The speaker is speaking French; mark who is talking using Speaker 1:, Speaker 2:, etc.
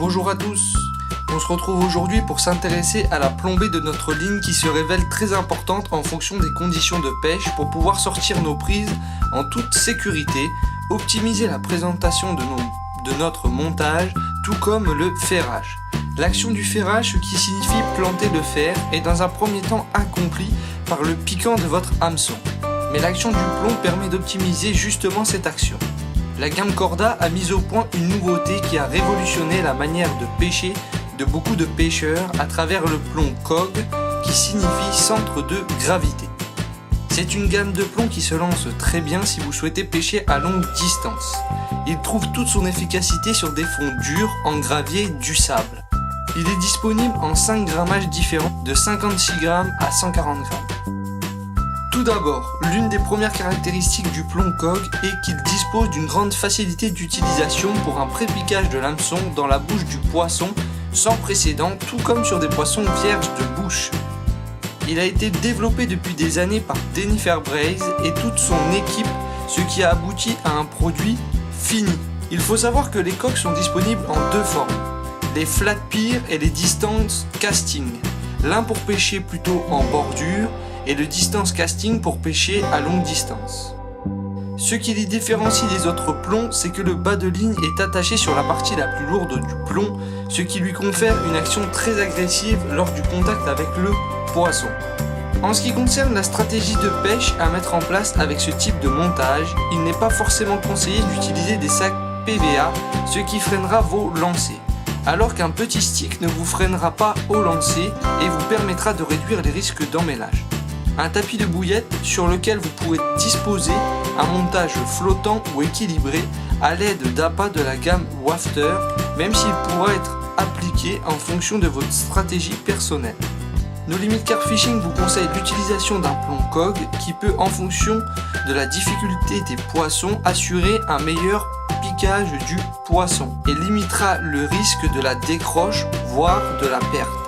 Speaker 1: Bonjour à tous. On se retrouve aujourd'hui pour s'intéresser à la plombée de notre ligne qui se révèle très importante en fonction des conditions de pêche pour pouvoir sortir nos prises en toute sécurité, optimiser la présentation de notre montage, tout comme le ferrage. L'action du ferrage, ce qui signifie planter le fer, est dans un premier temps accomplie par le piquant de votre hameçon. Mais l'action du plomb permet d'optimiser justement cette action. La gamme Corda a mis au point une nouveauté qui a révolutionné la manière de pêcher de beaucoup de pêcheurs à travers le plomb COG, qui signifie centre de gravité. C'est une gamme de plomb qui se lance très bien si vous souhaitez pêcher à longue distance. Il trouve toute son efficacité sur des fonds durs, en gravier, du sable. Il est disponible en 5 grammages différents, de 56 grammes à 140 grammes. Tout d'abord, l'une des premières caractéristiques du plomb COG est qu'il dispose d'une grande facilité d'utilisation pour un pré-piquage de l'hameçon dans la bouche du poisson sans précédent, tout comme sur des poissons vierges de bouche. Il a été développé depuis des années par Dennifer Braze et toute son équipe, ce qui a abouti à un produit fini. Il faut savoir que les coques sont disponibles en deux formes, les flat pier et les distance casting, l'un pour pêcher plutôt en bordure et le distance casting pour pêcher à longue distance. Ce qui les différencie des autres plombs, c'est que le bas de ligne est attaché sur la partie la plus lourde du plomb, ce qui lui confère une action très agressive lors du contact avec le poisson. En ce qui concerne la stratégie de pêche à mettre en place avec ce type de montage, il n'est pas forcément conseillé d'utiliser des sacs PVA, ce qui freinera vos lancers, alors qu'un petit stick ne vous freinera pas au lancer et vous permettra de réduire les risques d'emmêlage. Un tapis de bouillette sur lequel vous pourrez disposer un montage flottant ou équilibré à l'aide d'appâts de la gamme Wafter, même s'il pourra être appliqué en fonction de votre stratégie personnelle. No Limit Carp Fishing vous conseille l'utilisation d'un plomb COG qui peut, en fonction de la difficulté des poissons, assurer un meilleur piquage du poisson et limitera le risque de la décroche, voire de la perte.